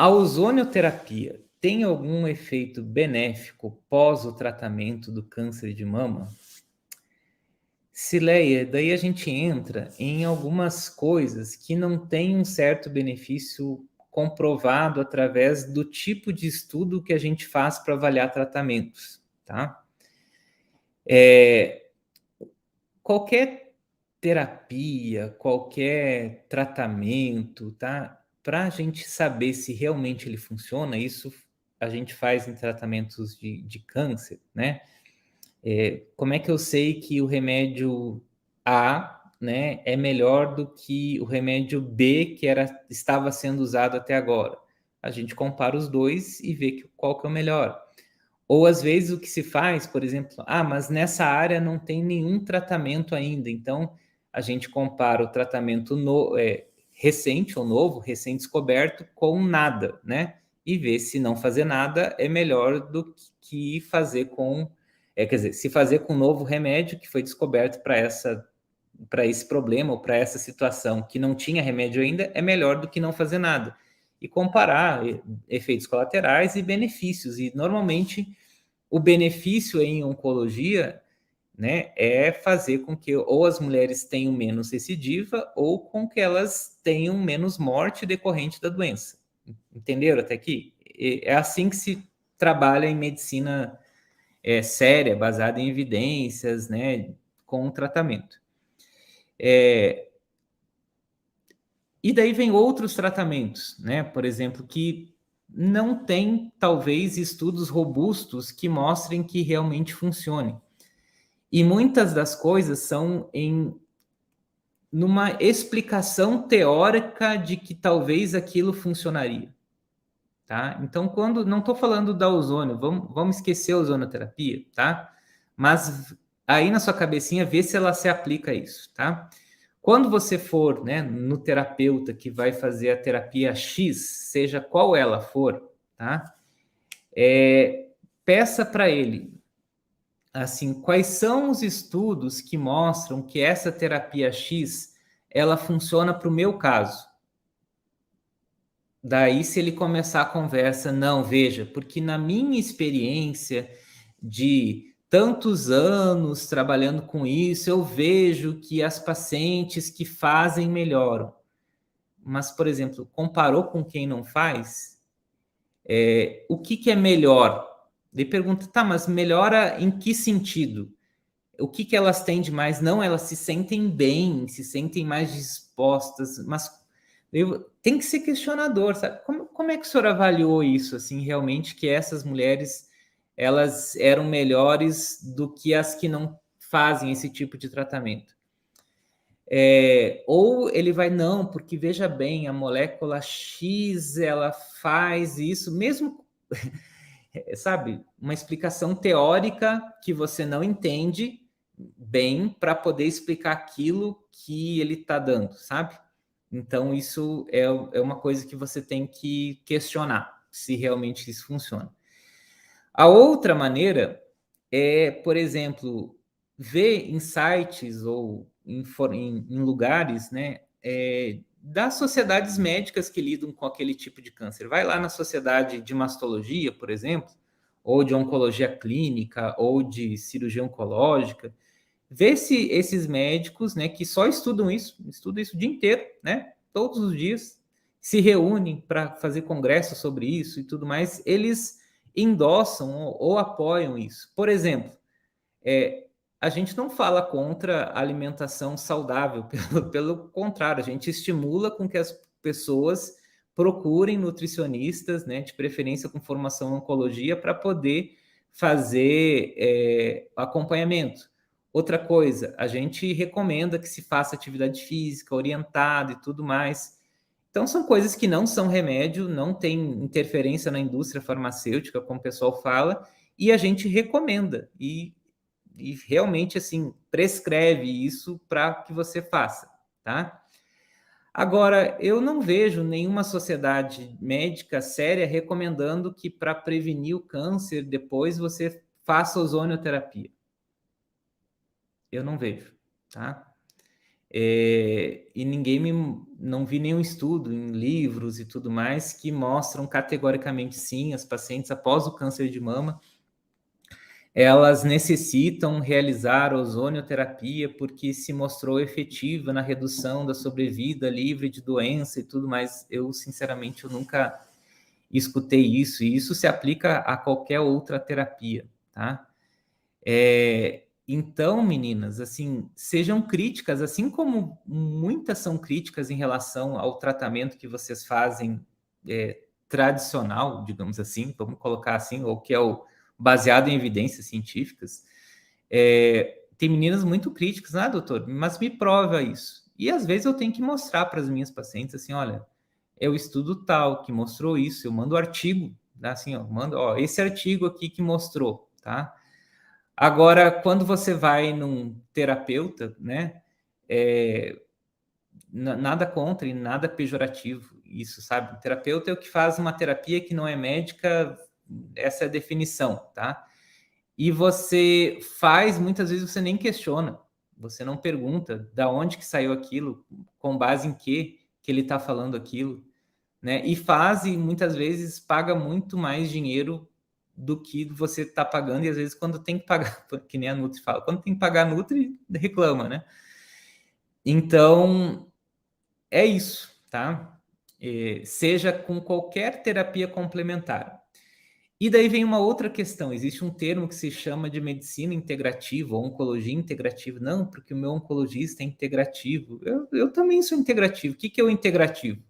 A ozonioterapia tem algum efeito benéfico pós o tratamento do câncer de mama? Cileia, daí a gente entra em algumas coisas que não têm um certo benefício comprovado através do tipo de estudo que a gente faz para avaliar tratamentos, tá? Qualquer terapia, qualquer tratamento, tá? Para a gente saber se realmente ele funciona, isso a gente faz em tratamentos de câncer, né? Como é que eu sei que o remédio A, né, é melhor do que o remédio B que estava sendo usado até agora? A gente compara os dois e vê qual que é o melhor. Ou às vezes o que se faz, por exemplo, mas nessa área não tem nenhum tratamento ainda, então a gente compara o tratamento recente ou novo, recém-descoberto, com nada, né? E vê se não fazer nada é melhor do que fazer quer dizer, se fazer com um novo remédio que foi descoberto para esse problema ou para essa situação que não tinha remédio ainda, é melhor do que não fazer nada. E comparar efeitos colaterais e benefícios. E normalmente o benefício em oncologia, né, é fazer com que ou as mulheres tenham menos recidiva ou com que elas tenham menos morte decorrente da doença. Entenderam até aqui? É assim que se trabalha em medicina séria, baseada em evidências, né, com o tratamento. E daí vem outros tratamentos, né? Por exemplo, que não tem, talvez, estudos robustos que mostrem que realmente funcione. E muitas das coisas são numa explicação teórica de que talvez aquilo funcionaria. Tá? Então, quando não estou falando da ozônio, vamos esquecer a ozonoterapia, tá? Mas aí na sua cabecinha, vê se ela se aplica a isso, tá? Quando você for, né, no terapeuta que vai fazer a terapia X, seja qual ela for, tá? Peça para ele, assim, quais são os estudos que mostram que essa terapia X, ela funciona para o meu caso. Daí, se ele começar a conversa, não, veja, porque na minha experiência de tantos anos trabalhando com isso, eu vejo que as pacientes que fazem melhoram. Mas, por exemplo, comparou com quem não faz, o que é melhor? Ele pergunta, tá, mas melhora em que sentido? O que elas têm de mais? Não, elas se sentem bem, se sentem mais dispostas, mas tem que ser questionador, sabe? Como é que o senhor avaliou isso, assim, realmente, que essas mulheres, elas eram melhores do que as que não fazem esse tipo de tratamento? Ou ele vai, não, porque veja bem, a molécula X, ela faz isso, mesmo, sabe, uma explicação teórica que você não entende bem para poder explicar aquilo que ele está dando, sabe? Então, isso é uma coisa que você tem que questionar, se realmente isso funciona. A outra maneira é, por exemplo, ver em sites ou em lugares, né, das sociedades médicas que lidam com aquele tipo de câncer. Vai lá na sociedade de mastologia, por exemplo, ou de oncologia clínica, ou de cirurgia oncológica, ver se esses médicos, né, que só estudam isso o dia inteiro, né, todos os dias, se reúnem para fazer congressos sobre isso e tudo mais, eles endossam ou apoiam isso. Por exemplo, a gente não fala contra a alimentação saudável, pelo contrário, a gente estimula com que as pessoas procurem nutricionistas, né, de preferência com formação em oncologia, para poder fazer acompanhamento. Outra coisa, a gente recomenda que se faça atividade física orientada e tudo mais. Então, são coisas que não são remédio, não tem interferência na indústria farmacêutica, como o pessoal fala, e a gente recomenda. E realmente, assim, prescreve isso para que você faça, tá? Agora, eu não vejo nenhuma sociedade médica séria recomendando que para prevenir o câncer, depois você faça ozonioterapia. Eu não vejo, tá? E não vi nenhum estudo em livros e tudo mais que mostram categoricamente sim, as pacientes após o câncer de mama, elas necessitam realizar ozonioterapia porque se mostrou efetiva na redução da sobrevida livre de doença e tudo mais. Eu, sinceramente, eu nunca escutei isso, e isso se aplica a qualquer outra terapia, tá? Então, meninas, assim, sejam críticas, assim como muitas são críticas em relação ao tratamento que vocês fazem tradicional, digamos assim, vamos colocar assim, ou que é o baseado em evidências científicas. Tem meninas muito críticas, doutor, mas me prova isso. E às vezes eu tenho que mostrar para as minhas pacientes assim, olha, é o estudo tal que mostrou isso, eu mando o artigo, assim, mando, esse artigo aqui que mostrou, tá? Agora, quando você vai num terapeuta, né, nada contra e nada pejorativo isso, sabe? O terapeuta é o que faz uma terapia que não é médica, essa é a definição, tá? E você faz, muitas vezes você nem questiona, você não pergunta da onde que saiu aquilo, com base em que ele está falando aquilo, né? E faz, e muitas vezes paga muito mais dinheiro do que você está pagando, e às vezes quando tem que pagar, que nem a Nutri fala, quando tem que pagar a Nutri, reclama, né? Então, é isso, tá? Seja com qualquer terapia complementar. E daí vem uma outra questão, existe um termo que se chama de medicina integrativa, ou oncologia integrativa. Não, porque o meu oncologista é integrativo. Eu também sou integrativo. O que é o integrativo?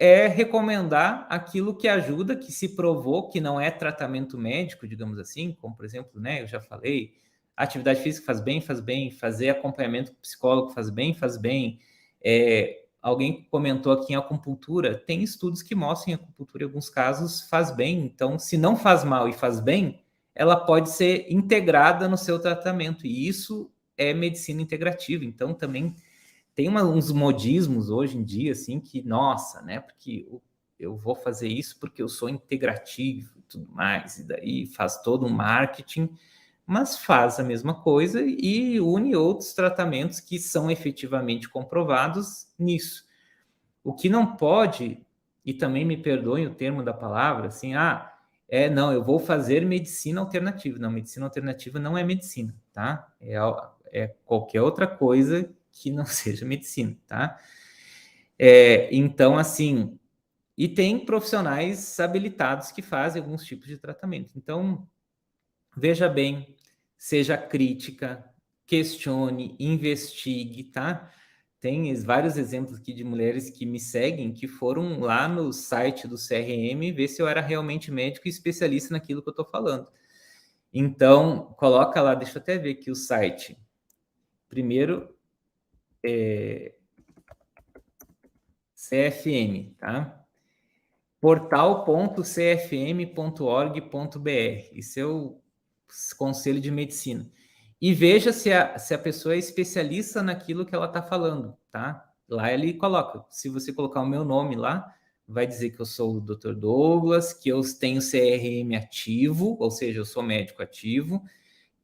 É recomendar aquilo que ajuda, que se provou que não é tratamento médico, digamos assim, como por exemplo, né, eu já falei, atividade física faz bem, fazer acompanhamento psicólogo faz bem. Alguém comentou aqui em acupuntura, tem estudos que mostram que a acupuntura em alguns casos faz bem, então se não faz mal e faz bem, ela pode ser integrada no seu tratamento, e isso é medicina integrativa, então também tem uns modismos hoje em dia, assim, que, nossa, né, porque eu vou fazer isso porque eu sou integrativo e tudo mais, e daí faz todo um marketing, mas faz a mesma coisa e une outros tratamentos que são efetivamente comprovados nisso. O que não pode, e também me perdoem o termo da palavra, assim, não, eu vou fazer medicina alternativa. Não, medicina alternativa não é medicina, tá? É qualquer outra coisa que não seja medicina, tá? Então, assim, e tem profissionais habilitados que fazem alguns tipos de tratamento. Então, veja bem, seja crítica, questione, investigue, tá? Tem vários exemplos aqui de mulheres que me seguem, que foram lá no site do CRM ver se eu era realmente médico e especialista naquilo que eu estou falando. Então, coloca lá, deixa eu até ver aqui o site. Primeiro, CFM, tá? portal.cfm.org.br. Isso é o Conselho de Medicina. E veja se a pessoa é especialista naquilo que ela está falando, tá? Lá ele coloca. Se você colocar o meu nome lá, vai dizer que eu sou o Dr. Douglas, que eu tenho CRM ativo, ou seja, eu sou médico ativo,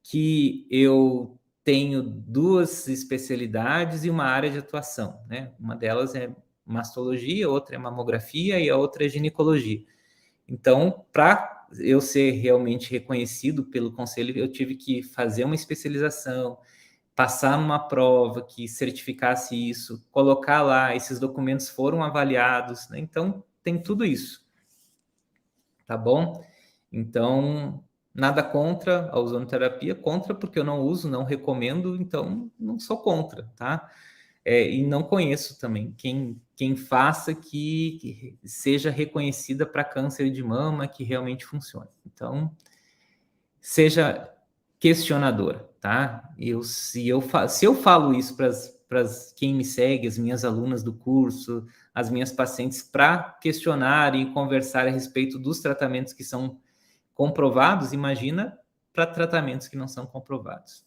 que eu tenho 2 especialidades e uma área de atuação, né? Uma delas é mastologia, outra é mamografia e a outra é ginecologia. Então, para eu ser realmente reconhecido pelo conselho, eu tive que fazer uma especialização, passar numa prova que certificasse isso, colocar lá, esses documentos foram avaliados, né? Então, tem tudo isso, tá bom? Então, nada contra a ozonoterapia, contra porque eu não uso, não recomendo, então não sou contra, tá? E não conheço também quem faça que seja reconhecida para câncer de mama, que realmente funcione. Então, seja questionadora, tá? Se eu falo isso para quem me segue, as minhas alunas do curso, as minhas pacientes, para questionar e conversar a respeito dos tratamentos que são comprovados, imagina para tratamentos que não são comprovados.